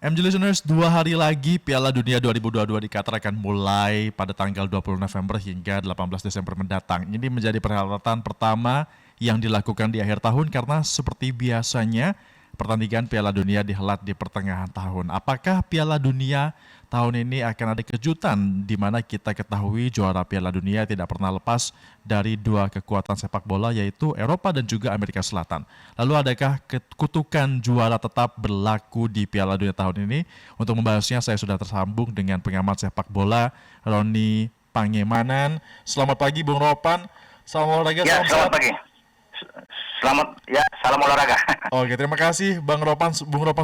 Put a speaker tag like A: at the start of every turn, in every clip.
A: MG Listeners, 2 hari lagi Piala Dunia 2022 di Qatar akan mulai pada tanggal 20 November hingga 18 Desember mendatang. Ini menjadi perhelatan pertama yang dilakukan di akhir tahun karena seperti biasanya pertandingan Piala Dunia dihelat di pertengahan tahun. Apakah Piala Dunia tahun ini akan ada kejutan di mana kita ketahui juara Piala Dunia tidak pernah lepas dari dua kekuatan sepak bola yaitu Eropa dan juga Amerika Selatan. Lalu adakah kutukan juara tetap berlaku di Piala Dunia tahun ini? Untuk membahasnya saya sudah tersambung dengan pengamat sepak bola Roni Pangemanan. Selamat pagi Bung Ropan. Salam olahraga.
B: Ya, selamat pagi. Selamat ya, salam olahraga.
A: Oke, terima kasih Bung Ropan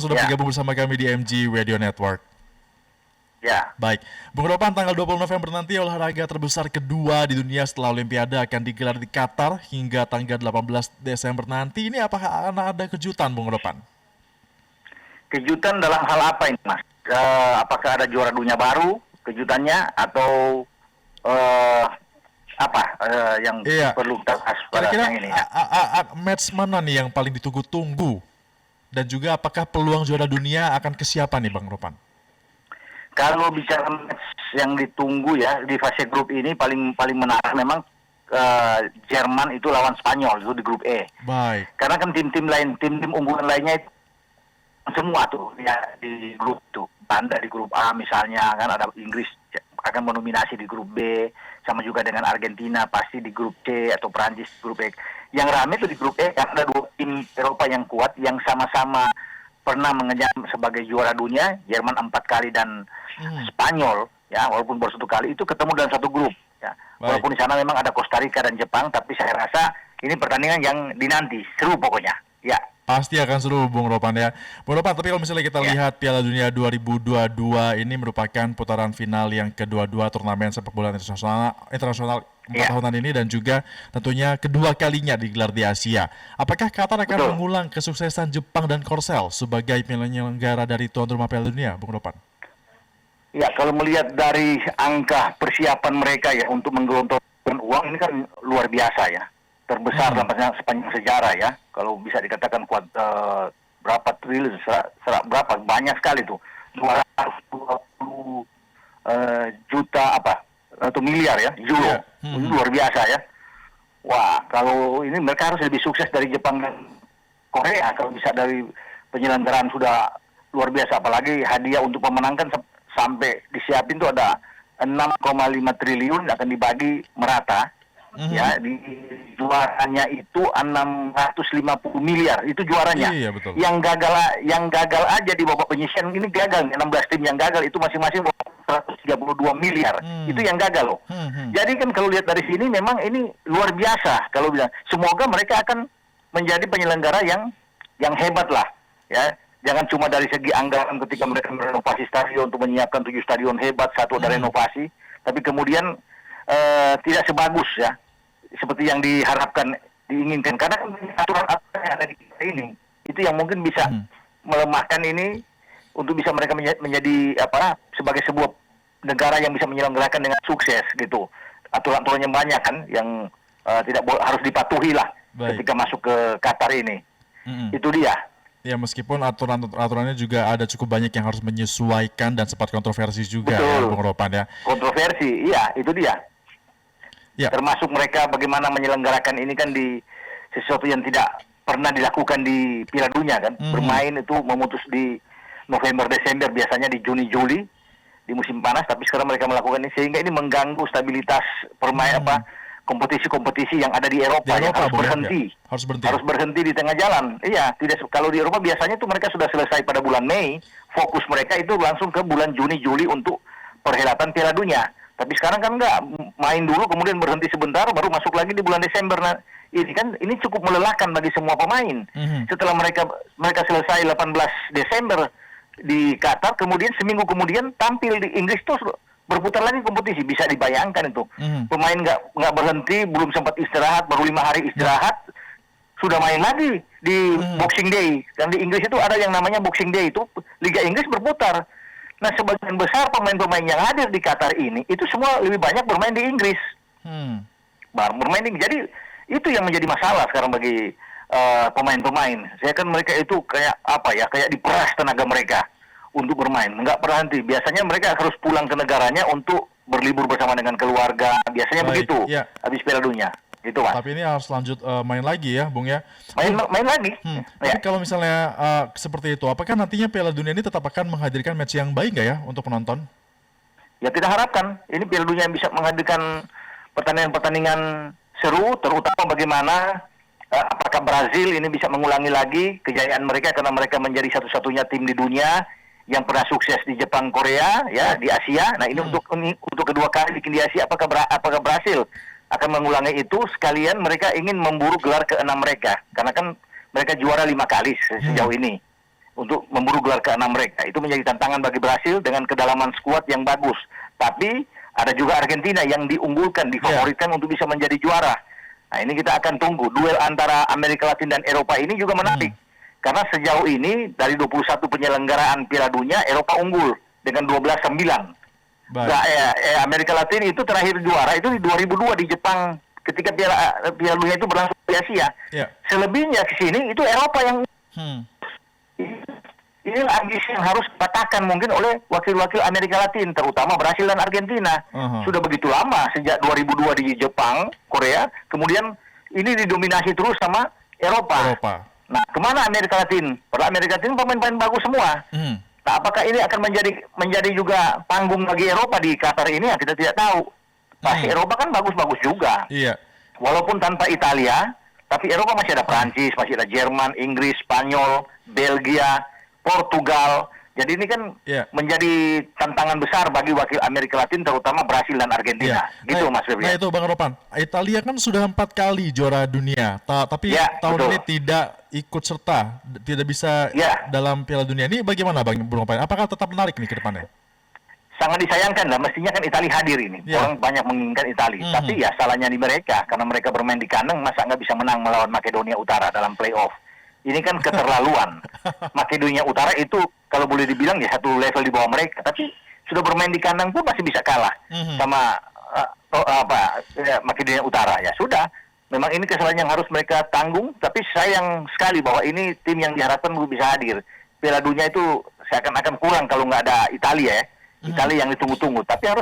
A: sudah bergabung bersama kami di MG Radio Network.
B: Ya.
A: Baik, Bung Ropan, tanggal 20 November nanti olahraga terbesar kedua di dunia setelah Olimpiade akan digelar di Qatar hingga tanggal 18 Desember nanti. Ini apakah akan ada kejutan, Bung Ropan?
B: Kejutan dalam hal apa ini, Mas? Apakah ada juara dunia baru kejutannya atau yang perlu kita bahas pada yang ini?
A: Match mana nih yang paling ditunggu-tunggu? Dan juga apakah peluang juara dunia akan ke siapa nih, Bang Ropan?
B: Kalau bicara match yang ditunggu ya di fase grup ini paling menarik memang Jerman itu lawan Spanyol itu di grup E.
A: Baik.
B: Karena kan tim-tim unggulan lainnya itu semua tuh ya di grup tuh. Belanda di grup A misalnya, kan ada Inggris akan mendominasi di grup B, sama juga dengan Argentina pasti di grup C atau Prancis di grup E. Yang rame itu di grup E karena ada dua tim Eropa yang kuat yang sama-sama pernah mengejar sebagai juara dunia, Jerman 4 kali dan Spanyol ya, walaupun baru 1 kali itu ketemu dalam satu grup ya. Walaupun di sana memang ada Costa Rica dan Jepang, tapi saya rasa ini pertandingan yang dinanti, seru pokoknya. Ya.
A: Pasti akan seru Bung Ropan ya. Bung Ropan, tapi kalau misalnya kita lihat Piala Dunia 2022 ini merupakan putaran final yang kedua-dua turnamen sepak bola internasional 4 tahunan ini dan juga tentunya kedua kalinya digelar di Asia. Apakah Qatar akan mengulang kesuksesan Jepang dan Korsel sebagai penyelenggara dari tuan rumah Piala Dunia, Bung Ropan?
B: Ya, kalau melihat dari angka persiapan mereka ya untuk menggelontorkan uang ini kan luar biasa ya. Terbesar sepanjang sejarah ya. Kalau bisa dikatakan kuat berapa triliun, berapa banyak sekali tuh. 220 juta atau miliar ya, euro. Ini luar biasa ya. Wah, kalau ini mereka harus lebih sukses dari Jepang dan Korea. Kalau bisa dari penyelenggaraan sudah luar biasa, apalagi hadiah untuk pemenangkan sampai disiapin tuh ada 6,5 triliun akan dibagi merata. Ya, di juaranya itu 650 miliar, itu juaranya.
A: Iya, betul.
B: Yang gagal aja di babak penyisian ini gagal, 16 tim yang gagal itu masing-masing 132 miliar. Itu yang gagal loh. Jadi kan kalau lihat dari sini memang ini luar biasa kalau bilang. Semoga mereka akan menjadi penyelenggara yang hebat lah, ya. Jangan cuma dari segi anggaran ketika mereka merenovasi stadion untuk menyiapkan 7 stadion hebat, satu ada renovasi, tapi kemudian tidak sebagus ya seperti yang diharapkan, diinginkan, karena aturan-aturan yang ada di kita ini itu yang mungkin bisa melemahkan ini untuk bisa mereka menjadi sebagai sebuah negara yang bisa menyelenggarakan dengan sukses gitu. Aturan-aturannya banyak kan yang tidak harus dipatuhi lah ketika masuk ke Qatar ini. Itu dia.
A: Ya, meskipun aturannya juga ada cukup banyak yang harus menyesuaikan dan sempat kontroversi juga.
B: Betul.
A: Ya, Bung Ropan ya.
B: Kontroversi, iya, itu dia.
A: Ya.
B: Termasuk mereka bagaimana menyelenggarakan ini kan di sesuatu yang tidak pernah dilakukan di Piala Dunia kan. Bermain itu memutus di November Desember, biasanya di Juni Juli di musim panas, tapi sekarang mereka melakukan ini sehingga ini mengganggu stabilitas kompetisi-kompetisi yang ada di Eropa, yang harus berhenti. Harus berhenti di tengah jalan. Iya, kalau di Eropa biasanya itu mereka sudah selesai pada bulan Mei, fokus mereka itu langsung ke bulan Juni Juli untuk perhelatan Piala Dunia. Tapi sekarang kan enggak, main dulu kemudian berhenti sebentar baru masuk lagi di bulan Desember. Nah, ini cukup melelahkan bagi semua pemain. Setelah mereka selesai 18 Desember di Qatar, kemudian seminggu kemudian tampil di Inggris terus berputar lagi kompetisi. Bisa dibayangkan itu. Pemain nggak berhenti, belum sempat istirahat, baru 5 hari istirahat sudah main lagi di Boxing Day. Dan di Inggris itu ada yang namanya Boxing Day, itu Liga Inggris berputar. Nah, sebagian besar pemain-pemain yang hadir di Qatar ini itu semua lebih banyak bermain di Inggris. Bermain di, jadi itu yang menjadi masalah sekarang bagi pemain-pemain. Saya kan mereka itu kayak diperas tenaga mereka untuk bermain. Nggak berhenti. Biasanya mereka harus pulang ke negaranya untuk berlibur bersama dengan keluarga. Biasanya begitu. Habis Piala Dunia. Gitu, Mas.
A: Tapi ini harus lanjut main lagi ya, Bung ya.
B: Main lagi.
A: Tapi kalau misalnya seperti itu, apakah nantinya Piala Dunia ini tetap akan menghadirkan match yang baik nggak ya untuk penonton?
B: Ya kita harapkan ini Piala Dunia yang bisa menghadirkan pertandingan-pertandingan seru, terutama bagaimana apakah Brazil ini bisa mengulangi lagi kejayaan mereka karena mereka menjadi satu-satunya tim di dunia yang pernah sukses di Jepang, Korea, ya di Asia. Nah ini untuk kedua kali bikin di Asia, apakah Brazil akan mengulangi itu, sekalian mereka ingin memburu gelar ke-6 mereka. Karena kan mereka juara 5 kali sejauh ini. Untuk memburu gelar ke-6 mereka. Itu menjadi tantangan bagi Brasil dengan kedalaman skuad yang bagus. Tapi ada juga Argentina yang diunggulkan, difavoritkan untuk bisa menjadi juara. Nah ini kita akan tunggu. Duel antara Amerika Latin dan Eropa ini juga menarik. Karena sejauh ini dari 21 penyelenggaraan Piala Dunia, Eropa unggul dengan 12-9. Nah, Amerika Latin itu terakhir juara itu di 2002 di Jepang ketika Piala Dunia itu berlangsung di Asia. Selebihnya ke sini itu Eropa yang ini ambisi yang harus dipatahkan mungkin oleh wakil-wakil Amerika Latin, terutama Brasil dan Argentina. Sudah begitu lama sejak 2002 di Jepang, Korea, kemudian ini didominasi terus sama Eropa. Nah, kemana Amerika Latin? Padahal Amerika Latin pemain-pemain bagus semua. Nah, apakah ini akan menjadi juga panggung bagi Eropa di Qatar ini? Ya, kita tidak tahu. Pasti Eropa kan bagus-bagus juga. Walaupun tanpa Italia, tapi Eropa masih ada Prancis, masih ada Jerman, Inggris, Spanyol, Belgia, Portugal. Jadi ini kan menjadi tantangan besar bagi wakil Amerika Latin, terutama Brasil dan Argentina. Gitu, Mas Febri.
A: Nah itu Bang Ropan, Italia kan sudah 4 kali juara dunia, tapi tahun ini tidak ikut serta, tidak bisa dalam Piala Dunia. Ini bagaimana Bang Ropan? Apakah tetap menarik nih ke depannya?
B: Sangat disayangkan lah, mestinya kan Italia hadir ini. Orang banyak menginginkan Italia. Tapi ya salahnya di mereka, karena mereka bermain di kandang, masa nggak bisa menang melawan Makedonia Utara dalam playoff. Ini kan keterlaluan. Makedonia Utara itu kalau boleh dibilang ya satu level di bawah mereka, tapi sudah bermain di kandang pun masih bisa kalah sama Makedonia Utara. Ya sudah, memang ini kesalahan yang harus mereka tanggung, tapi sayang sekali bahwa ini tim yang diharapkan bisa hadir. Piala Dunia itu seakan-akan kurang kalau nggak ada Italia ya. Italia yang ditunggu-tunggu, tapi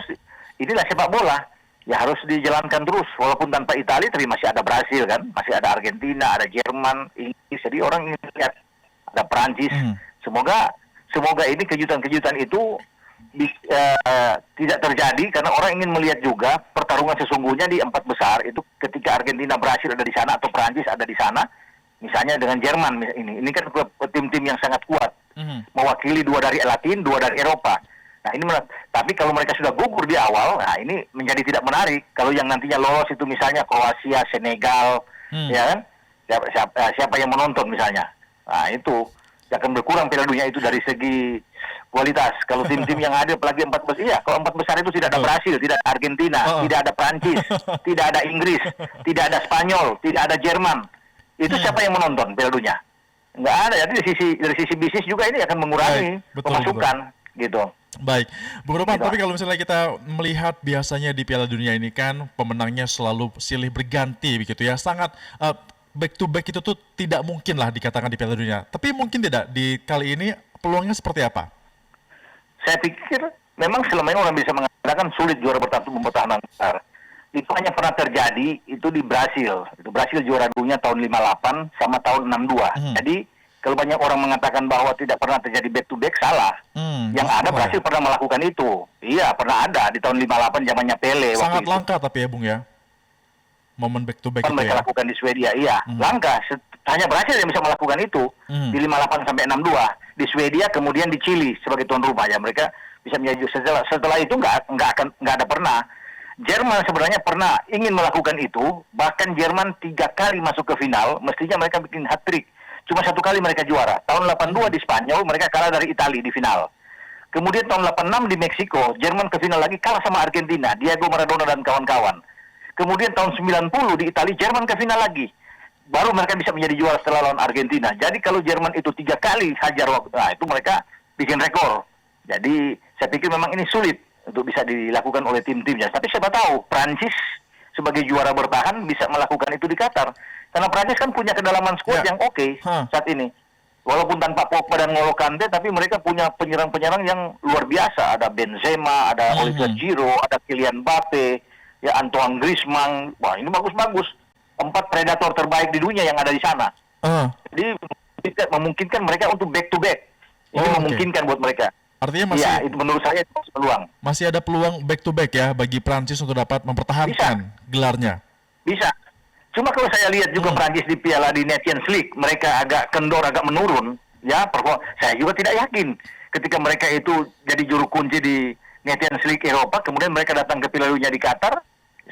B: inilah sepak bola. Ya harus dijalankan terus, walaupun tanpa Italia, tapi masih ada Brasil kan, masih ada Argentina, ada Jerman, Inggris, jadi orang ingin lihat ada Prancis. Semoga ini kejutan-kejutan itu tidak terjadi, karena orang ingin melihat juga pertarungan sesungguhnya di 4 besar itu ketika Argentina, Brasil ada di sana atau Prancis ada di sana, misalnya dengan Jerman ini kan tim-tim yang sangat kuat, mewakili 2 dari Latin, 2 dari Eropa. Nah ini tapi kalau mereka sudah gugur di awal, nah ini menjadi tidak menarik. Kalau yang nantinya lolos itu misalnya Kroasia, Senegal, ya kan? Siapa yang menonton misalnya? Nah itu akan berkurang Piala Dunia itu dari segi kualitas. Kalau tim-tim yang ada apalagi 4 besar, kalau 4 besar itu tidak ada Brasil, tidak ada Argentina, tidak ada Prancis, tidak ada Inggris, tidak ada Spanyol, tidak ada Jerman. Itu siapa yang menonton Piala Dunia? Nggak ada. Jadi dari sisi bisnis juga ini akan mengurangi pemasukan, gitu.
A: Baik, Bung Roman, tapi kalau misalnya kita melihat biasanya di Piala Dunia ini kan pemenangnya selalu silih berganti begitu ya, sangat back to back itu tuh tidak mungkin lah dikatakan di Piala Dunia. Tapi mungkin tidak di kali ini peluangnya seperti apa?
B: Saya pikir memang selama ini orang bisa mengatakan sulit juara bertahan besar. Itu hanya pernah terjadi itu di Brasil. Itu Brasil juara dunia tahun 58 sama tahun 62. Jadi kalau banyak orang mengatakan bahwa tidak pernah terjadi back to back, salah. Yang ada Brasil pernah melakukan itu. Iya, pernah ada di tahun 58 zamannya Pele.
A: Sangat langka tapi ya Bung ya, momen back to back itu
B: mereka lakukan di Swedia, iya. Langka. Hanya Brasil yang bisa melakukan itu di 58 sampai 62. Di Swedia kemudian di Chili sebagai tuan rumah ya, mereka bisa menjadi setelah itu nggak ada pernah. Jerman sebenarnya pernah ingin melakukan itu, bahkan Jerman 3 kali masuk ke final, mestinya mereka bikin hat-trick. Cuma 1 kali mereka juara. Tahun 82 di Spanyol, mereka kalah dari Italia di final. Kemudian tahun 86 di Meksiko, Jerman ke final lagi kalah sama Argentina, Diego Maradona dan kawan-kawan. Kemudian tahun 90 di Italia, Jerman ke final lagi. Baru mereka bisa menjadi juara setelah lawan Argentina. Jadi kalau Jerman itu 3 kali hajar waktu, nah itu mereka bikin rekor. Jadi saya pikir memang ini sulit untuk bisa dilakukan oleh tim-timnya. Tapi siapa tahu, Prancis sebagai juara bertahan bisa melakukan itu di Qatar. Karena Prancis kan punya kedalaman skuad yang oke saat ini. walaupun tanpa Pogba dan N'Golo Kante, tapi mereka punya penyerang-penyerang yang luar biasa. Ada Benzema, ada Olivier Giroud, ada Kylian Mbappe, ya Antoine Griezmann. Wah, ini bagus-bagus. 4 predator terbaik di dunia yang ada di sana. Jadi memungkinkan mereka untuk back to back. Ini memungkinkan buat mereka.
A: Artinya masih,
B: ya, itu menurut saya peluang.
A: Masih ada peluang back to back ya bagi Prancis untuk dapat mempertahankan gelarnya.
B: Bisa. Cuma kalau saya lihat juga Prancis di Piala di Nations League, mereka agak kendor, agak menurun. Ya, saya juga tidak yakin ketika mereka itu jadi juru kunci di Nations League Eropa, kemudian mereka datang ke Piala Dunia di Qatar.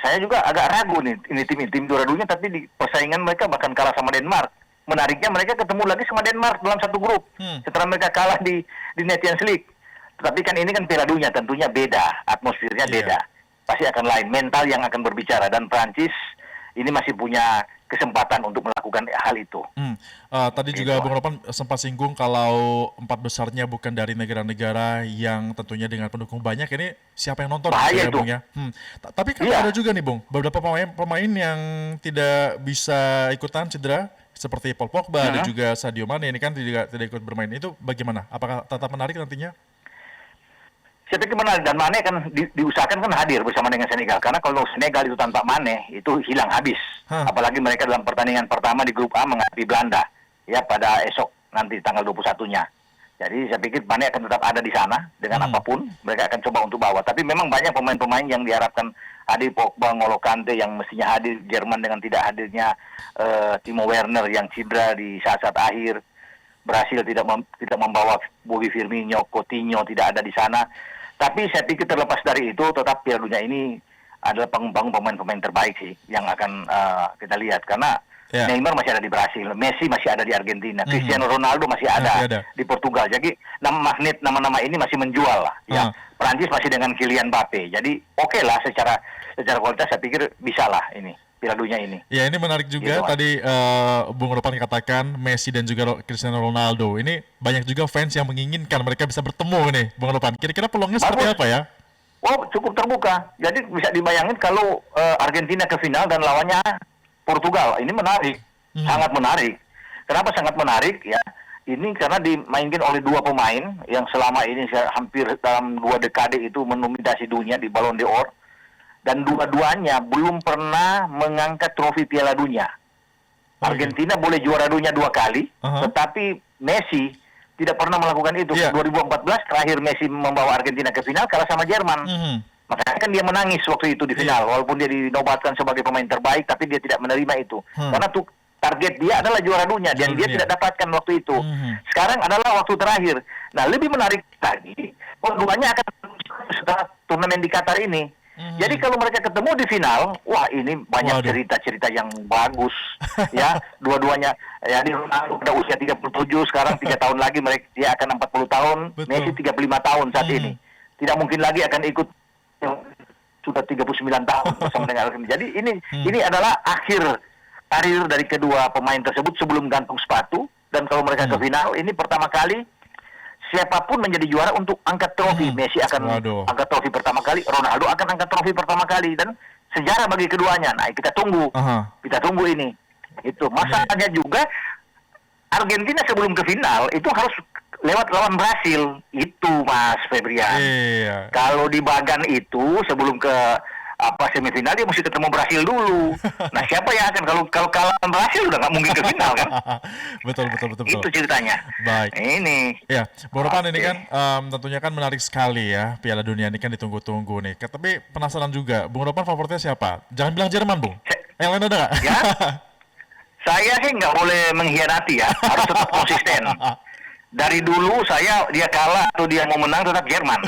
B: Saya juga agak ragu nih, ini tim juara dunia, tapi di persaingan mereka bahkan kalah sama Denmark. Menariknya mereka ketemu lagi sama Denmark dalam satu grup. Setelah mereka kalah di Nations League. Tetapi kan ini kan Piala Dunia, tentunya beda, atmosfernya beda. Pasti akan lain, mental yang akan berbicara. Dan Prancis ini masih punya kesempatan untuk melakukan hal itu.
A: Tadi juga Bung Ropan sempat singgung kalau 4 besarnya bukan dari negara-negara yang tentunya dengan pendukung banyak. Ini siapa yang nonton?
B: Bahaya itu.
A: Bung, ya? Tapi kan ada juga nih Bung, beberapa pemain yang tidak bisa ikutan cedera, seperti Paul Pogba dan juga Sadio Mane ini kan tidak ikut bermain. Itu bagaimana? Apakah tetap menarik nantinya?
B: Saya pikir menarik, dan Mane kan diusahakan kan hadir bersama dengan Senegal, karena kalau Senegal itu tanpa Mane itu hilang habis. Apalagi mereka dalam pertandingan pertama di grup A menghadapi Belanda ya pada esok nanti tanggal 21-nya. Jadi saya pikir Mane akan tetap ada di sana dengan apapun, mereka akan coba untuk bawa. Tapi memang banyak pemain-pemain yang diharapkan hadir, Pogba, N'Golo Kante yang mestinya hadir, Jerman dengan tidak hadirnya Timo Werner yang cedera di saat-saat akhir, Brasil tidak membawa Bobby Firmino, Coutinho tidak ada di sana. Tapi saya pikir terlepas dari itu, tetap Piala Dunia ini adalah pengembang pemain-pemain terbaik sih yang akan kita lihat. Karena Neymar masih ada di Brasil, Messi masih ada di Argentina, Cristiano Ronaldo masih ada di Portugal. Jadi nama-nama ini masih menjual lah. Ya, Prancis masih dengan Kylian Mbappe. Jadi oke lah secara kualitas saya pikir bisa lah ini Piala Dunia ini.
A: Ya, ini menarik juga gitu, tadi Bung Ropan katakan Messi dan juga Cristiano Ronaldo. Ini banyak juga fans yang menginginkan mereka bisa bertemu nih, Bung Ropan. Kira-kira peluangnya seperti apa ya?
B: Oh, cukup terbuka. Jadi bisa dibayangin kalau Argentina ke final dan lawannya Portugal. Ini menarik, sangat menarik. Kenapa sangat menarik? Ya, ini karena dimainkan oleh 2 pemain yang selama ini hampir dalam 2 dekade itu mendominasi dunia di Ballon d'Or. Dan dua-duanya belum pernah mengangkat trofi Piala Dunia. Argentina boleh juara dunia 2 kali, tetapi Messi tidak pernah melakukan itu. 2014 terakhir Messi membawa Argentina ke final kalah sama Jerman. Makanya kan dia menangis waktu itu di final, walaupun dia dinobatkan sebagai pemain terbaik, tapi dia tidak menerima itu. Karena target dia adalah juara dunia, dan dia tidak dapatkan waktu itu. Sekarang adalah waktu terakhir. Nah, lebih menarik lagi, keduanya akan setelah turnamen di Qatar ini. Jadi kalau mereka ketemu di final, wah ini banyak cerita-cerita yang bagus. Ya, dua-duanya. Ya, di Ronaldo udah usia 37, sekarang 3 tahun lagi dia akan 40 tahun, Messi 35 tahun saat ini. Tidak mungkin lagi akan ikut sudah 39 tahun bersama dengan Argentina. Jadi ini adalah akhir karir dari kedua pemain tersebut sebelum gantung sepatu, dan kalau mereka ke final ini pertama kali siapapun menjadi juara untuk angkat trofi. Messi akan angkat trofi pertama kali, Ronaldo akan angkat trofi pertama kali, dan sejarah bagi keduanya. Nah, kita tunggu. Kita tunggu ini. Itu masalahnya juga Argentina sebelum ke final itu harus lewat lawan Brasil. Itu Mas Febrian. Kalau di bagan itu sebelum ke semifinal dia mesti ketemu Brasil dulu. Nah, siapa yang akan kalau kalah Brasil udah nggak mungkin ke final kan?
A: betul.
B: Itu ceritanya.
A: Baik.
B: Ini.
A: Ya, Bung Ropan ini kan tentunya kan menarik sekali ya, Piala Dunia ini kan ditunggu-tunggu nih. Tapi penasaran juga, Bung Ropan favoritnya siapa? Jangan bilang Jerman, Bung. Yang lain ada nggak?
B: Ya, saya sih nggak boleh mengkhianati ya, harus tetap konsisten. Dari dulu dia kalah atau dia mau menang tetap Jerman.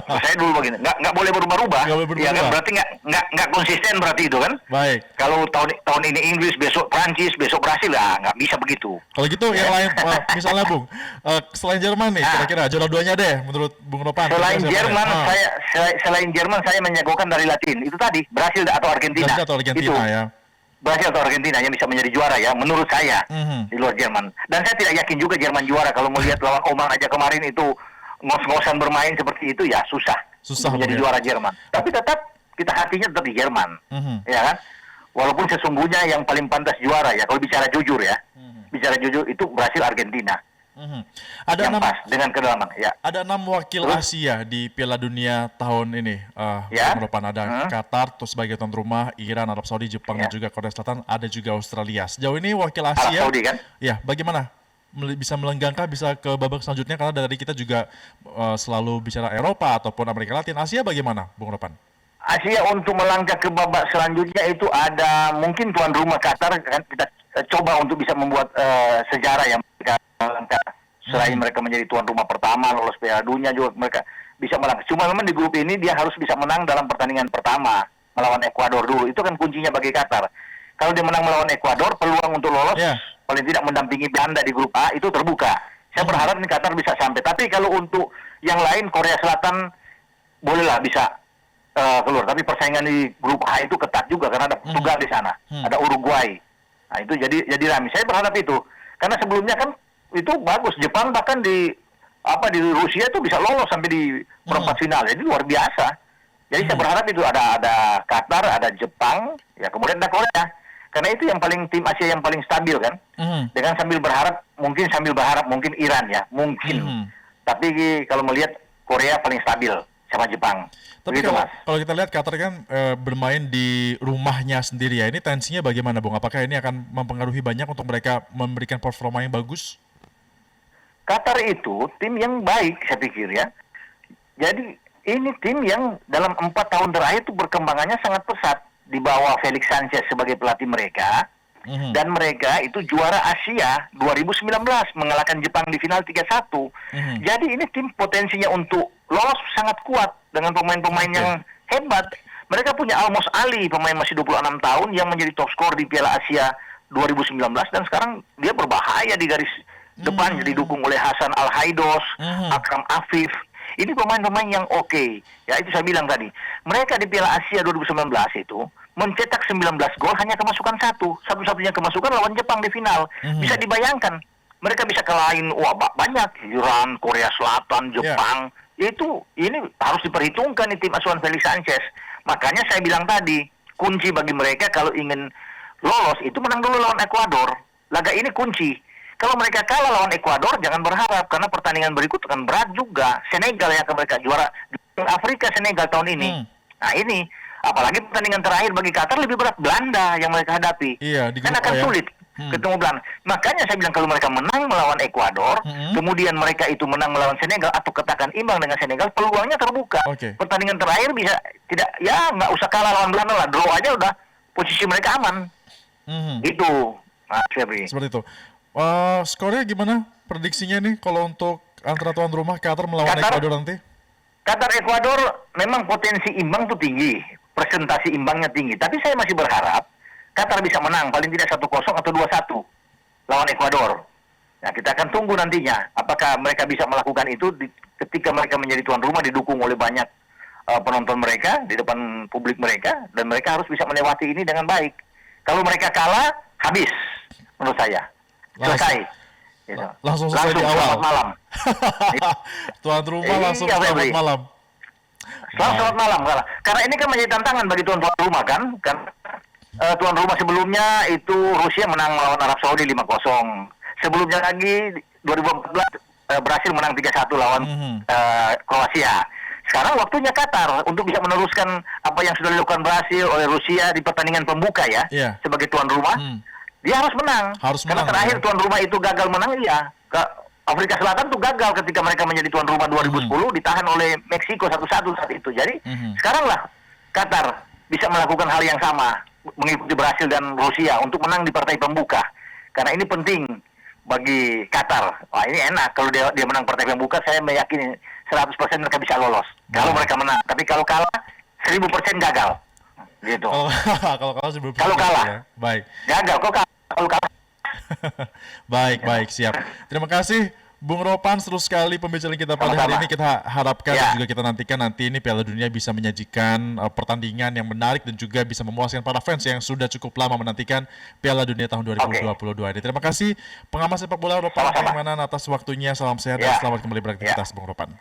B: Saya dulu begini, nggak boleh berubah-ubah. Ya kan, berarti nggak konsisten berarti itu kan.
A: Baik.
B: Kalau tahun ini Inggris, besok Prancis, besok Brasil, nggak bisa begitu.
A: Kalau gitu yang lain, misalnya Bung, selain Jerman nih, kira-kira juara duanya deh menurut Bung Ropan.
B: Selain Jerman, saya menjagokan dari Latin. Itu tadi Brasil atau Argentina.
A: Brasil atau Argentina
B: itu.
A: Ya.
B: Brasil atau Argentina yang bisa menjadi juara ya, menurut saya di luar Jerman. Dan saya tidak yakin juga Jerman juara. Kalau melihat lawan Oman aja kemarin itu ngos-ngosan bermain seperti itu ya susah menjadi juara Jerman. Tapi tetap kita hatinya tetap di Jerman, ya kan? Walaupun sesungguhnya yang paling pantas juara ya, kalau bicara jujur ya, bicara jujur itu Brasil Argentina.
A: Ada
B: yang
A: 6
B: pas dengan kedalaman. Ya.
A: Ada 6 wakil Asia di Piala Dunia tahun ini.
B: Ya.
A: Merupakan ada Qatar terus sebagai tuan rumah, Iran, Arab Saudi, Jepang dan juga Korea Selatan, ada juga Australia. Sejauh ini wakil Asia.
B: Arab Saudi kan?
A: Ya, bagaimana? Bisa melenggangkah bisa ke babak selanjutnya, karena dari kita juga selalu bicara Eropa ataupun Amerika Latin. Asia bagaimana, Bung Ropan?
B: Asia untuk melangkah ke babak selanjutnya itu ada mungkin tuan rumah Qatar kan, kita coba untuk bisa membuat sejarah yang mereka melangkah. Selain mereka menjadi tuan rumah pertama lolos Piala Dunia, juga mereka bisa melangkah. Cuma memang di grup ini dia harus bisa menang dalam pertandingan pertama melawan Ekuador dulu. Itu kan kuncinya bagi Qatar. Kalau dia menang melawan Ekuador, peluang untuk lolos paling tidak mendampingi Belanda di grup A itu terbuka. Saya berharap ini Qatar bisa sampai. Tapi kalau untuk yang lain, Korea Selatan bolehlah bisa keluar. Tapi persaingan di grup A itu ketat juga karena ada Portugal di sana, ada Uruguay. Nah itu jadi rame. Saya berharap itu karena sebelumnya kan itu bagus. Jepang bahkan di Rusia itu bisa lolos sampai di perempat final. Jadi luar biasa. Jadi saya berharap itu ada Qatar, ada Jepang, ya kemudian ada Korea. Karena itu yang paling tim Asia yang paling stabil kan. Dengan sambil berharap mungkin Iran ya, mungkin. Tapi kalau melihat Korea paling stabil sama Jepang.
A: Tapi kalau kita lihat Qatar kan bermain di rumahnya sendiri ya. Ini tensinya bagaimana, Bung? Apakah ini akan mempengaruhi banyak untuk mereka memberikan performa yang bagus?
B: Qatar itu tim yang baik saya pikir ya. Jadi ini tim yang dalam 4 tahun terakhir itu berkembangannya sangat pesat. Di bawah Felix Sanchez sebagai pelatih mereka. Dan mereka itu juara Asia 2019 mengalahkan Jepang di final 3-1. Jadi ini tim potensinya untuk lolos sangat kuat dengan pemain-pemain yang hebat. Mereka punya Almos Ali, pemain masih 26 tahun yang menjadi top skor di Piala Asia 2019 dan sekarang dia berbahaya di garis depan, didukung oleh Hasan Al-Haidos, Akram Afif. Ini pemain-pemain yang oke. Ya itu saya bilang tadi. Mereka di Piala Asia 2019 itu mencetak 19 gol hanya kemasukan satu-satunya kemasukan lawan Jepang di final. Bisa dibayangkan mereka bisa kalahin banyak Iran, Korea Selatan, Jepang. Ini harus diperhitungkan di tim asuhan Felix Sanchez. Makanya saya bilang tadi, kunci bagi mereka kalau ingin lolos itu menang dulu lawan Ekuador. Laga ini kunci. Kalau mereka kalah lawan Ekuador, jangan berharap karena pertandingan berikut akan berat juga. Senegal yang akan mereka juara Afrika, Senegal tahun ini. Nah ini apalagi pertandingan terakhir bagi Qatar lebih berat, Belanda yang mereka hadapi. Kan akan sulit ketemu Belanda. Makanya saya bilang kalau mereka menang melawan Ekuador, kemudian mereka itu menang melawan Senegal atau katakan imbang dengan Senegal, peluangnya terbuka. Pertandingan terakhir bisa nggak usah kalah lawan Belanda lah, draw aja udah posisi mereka aman. Itu, Mas Febri.
A: Seperti itu. Skornya gimana prediksinya nih kalau untuk antara tuan rumah Qatar melawan Ekuador nanti?
B: Qatar Ekuador memang potensi imbang tuh tinggi, presentasi imbangnya tinggi. Tapi saya masih berharap Qatar bisa menang paling tidak 1-0 atau 2-1 lawan Ekuador. Nah kita akan tunggu nantinya apakah mereka bisa melakukan itu ketika mereka menjadi tuan rumah didukung oleh banyak penonton mereka di depan publik mereka dan mereka harus bisa melewati ini dengan baik. Kalau mereka kalah habis menurut saya. Selesai.
A: Langsung selesai di awal.
B: Selamat malam.
A: Tuan rumah langsung selamat malam.
B: Selamat malam. Karena ini kan menjadi tantangan bagi tuan rumah kan. Tuan rumah sebelumnya itu Rusia menang melawan Arab Saudi 5-0. Sebelumnya lagi 2014 berhasil menang 3-1 lawan Kroasia. Sekarang waktunya Qatar untuk bisa meneruskan apa yang sudah dilakukan berhasil oleh Rusia di pertandingan pembuka ya. Sebagai tuan rumah. Dia harus menang. Karena terakhir tuan rumah itu gagal menang Afrika Selatan tuh gagal ketika mereka menjadi tuan rumah 2010 ditahan oleh Meksiko 1-1 saat itu. Jadi sekarang lah Qatar bisa melakukan hal yang sama mengikuti Brasil dan Rusia untuk menang di partai pembuka. Karena ini penting bagi Qatar. Wah ini enak kalau dia menang partai pembuka, saya meyakini 100% mereka bisa lolos. Kalau mereka menang, tapi kalau kalah 1000% gagal. Gitu.
A: Kalau kalah 1000%.
B: Kalau kalah.
A: Ya. Baik.
B: Gagal kalau kalah.
A: Baik, siap. Terima kasih Bung Ropan, seru sekali pembicaraan kita pada hari ini. Kita harapkan dan juga kita nantikan nanti ini Piala Dunia bisa menyajikan pertandingan yang menarik dan juga bisa memuaskan para fans yang sudah cukup lama menantikan Piala Dunia tahun 2022 ini. Terima kasih pengamat sepak bola Ropan Kalimanan atas waktunya. Salam sehat dan selamat kembali beraktivitas, Bung Ropan.